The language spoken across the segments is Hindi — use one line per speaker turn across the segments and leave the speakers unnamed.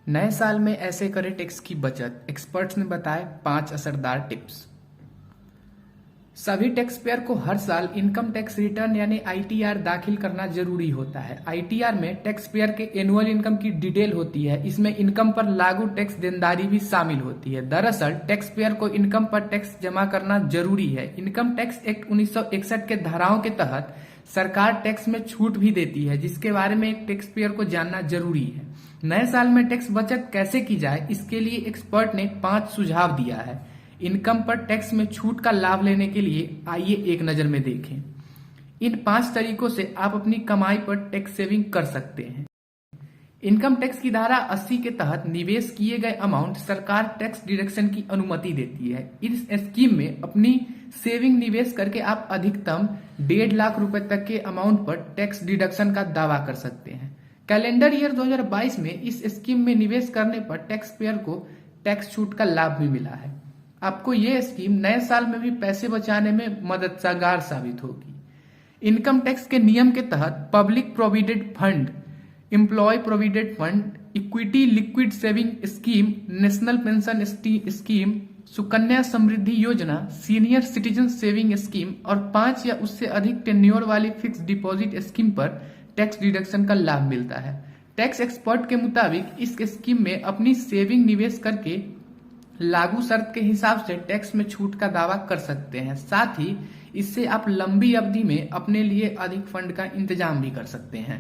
नए साल में ऐसे करें टैक्स की बचत। एक्सपर्ट्स ने बताए 5 असरदार टिप्स। सभी टैक्स पेयर को हर साल इनकम टैक्स रिटर्न यानी आईटीआर दाखिल करना जरूरी होता है। आईटीआर में टैक्स पेयर के एनुअल इनकम की डिटेल होती है। इसमें इनकम पर लागू टैक्स देनदारी भी शामिल होती है। दरअसल टैक्स पेयर को इनकम पर टैक्स जमा करना जरूरी है। इनकम टैक्स एक्ट 1961 के धाराओं के तहत सरकार टैक्स में छूट भी देती है, जिसके बारे में एक टैक्स पेयर को जानना जरूरी है। नए साल में टैक्स बचत कैसे की जाए, इसके लिए एक्सपर्ट ने 5 सुझाव दिया है। इनकम पर टैक्स में छूट का लाभ लेने के लिए आइए एक नजर में देखें। इन 5 तरीकों से आप अपनी कमाई पर टैक्स सेविंग कर सकते हैं। इनकम टैक्स की धारा 80 के तहत निवेश किए गए अमाउंट सरकार टैक्स डिडक्शन की अनुमति देती है। इस स्कीम में अपनी सेविंग निवेश करके आप अधिकतम 1.5 लाख रुपए तक के अमाउंट पर टैक्स डिडक्शन का दावा कर सकते हैं। कैलेंडर ईयर 2022 में इस स्कीम में निवेश करने पर टैक्स पेयर को टैक्स छूट का लाभ भी मिला है। आपको यह स्कीम नए साल में भी पैसे बचाने में मददगार साबित होगी। इनकम टैक्स के नियम के तहत public provident fund, employ provident fund, equity liquid saving scheme, national pension scheme, Sukanya Samriddhi Yojana, senior citizen saving scheme और 5 या उससे अधिक टेन्योर वाली फिक्स डिपॉजिट स्कीम पर टैक्स डिडक्शन का लाभ मिलता है। टैक्स एक्सपर्ट के मुताबिक इस स्कीम में अपनी सेविंग निवेश करके लागू शर्त के हिसाब से टैक्स में छूट का दावा कर सकते हैं। साथ ही इससे आप लंबी अवधि में अपने लिए अधिक फंड का इंतजाम भी कर सकते हैं।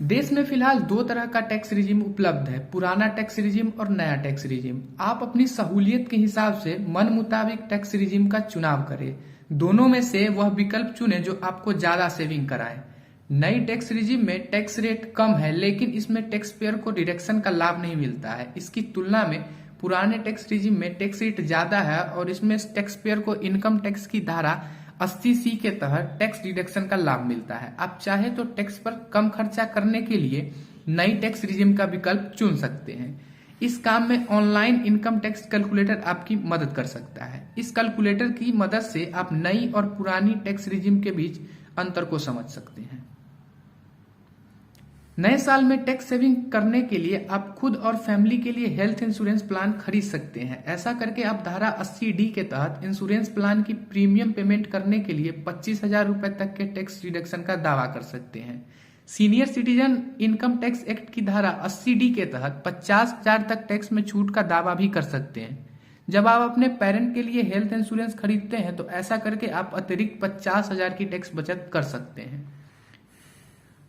देश में फिलहाल 2 तरह का टैक्स रिजीम उपलब्ध है, पुराना टैक्स रिजीम और नया टैक्स रिजीम। आप अपनी सहूलियत के हिसाब से मन मुताबिक टैक्स रिजीम का चुनाव करें। दोनों में से वह विकल्प चुने जो आपको ज्यादा सेविंग कराए। नई टैक्स रिजीम में टैक्स रेट कम है, लेकिन इसमें टैक्स पेयर को डिडक्शन का लाभ नहीं मिलता है। इसकी तुलना में पुराने टैक्स रिजीम में टैक्स रेट ज्यादा है और इसमें टैक्स पेयर को इनकम टैक्स की धारा 80C के तहत टैक्स डिडक्शन का लाभ मिलता है। आप चाहे तो टैक्स पर कम खर्चा करने के लिए नई टैक्स रिजीम का विकल्प चुन सकते हैं। इस काम में ऑनलाइन इनकम टैक्स कैलकुलेटर आपकी मदद कर सकता है। इस कैलकुलेटर की मदद से आप नई और पुरानी टैक्स रिजीम के बीच अंतर को समझ सकते हैं। नए साल में टैक्स सेविंग करने के लिए आप खुद और फैमिली के लिए हेल्थ इंश्योरेंस प्लान खरीद सकते हैं। ऐसा करके आप धारा 80D के तहत इंश्योरेंस प्लान की प्रीमियम पेमेंट करने के लिए 25,000 रुपए तक के टैक्स डिडक्शन का दावा कर सकते हैं। Senior citizen income tax act की धारा 80D के तहत 50,000 तक टैक्स में छूट का दावा भी कर सकते हैं। जब आप अपने पेरेंट के लिए हेल्थ इंश्योरेंस खरीदते हैं तो ऐसा करके आप अतिरिक्त 50,000 की टैक्स बचत कर सकते हैं।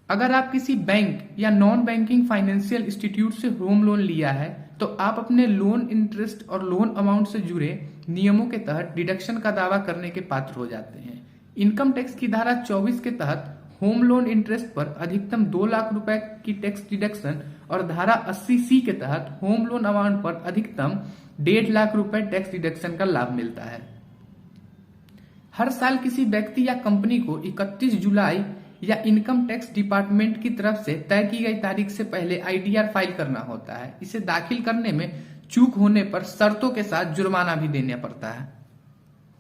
अगर आप किसी बैंक या नॉन बैंकिंग फाइनेंशियल इंस्टीट्यूट से होम लोन लिया है तो आप अपने लोन इंटरेस्ट और लोन अमाउंट से जुड़े नियमों के तहत डिडक्शन का दावा करने के पात्र हो जाते हैं। इनकम टैक्स की धारा 24 के तहत होम लोन इंटरेस्ट पर अधिकतम 2 लाख रुपए की टैक्स डिडक्शन और धारा 80C के तहत होम लोन अमाउंट पर अधिकतम 1.5 लाख रुपए टैक्स डिडक्शन का लाभ मिलता है। हर साल किसी व्यक्ति या कंपनी को 31 जुलाई या इनकम टैक्स डिपार्टमेंट की तरफ से तय की गई तारीख से पहले आईटीआर फाइल करना होता है। इसे दाखिल करने में चूक होने पर शर्तों के साथ जुर्माना भी देना पड़ता है।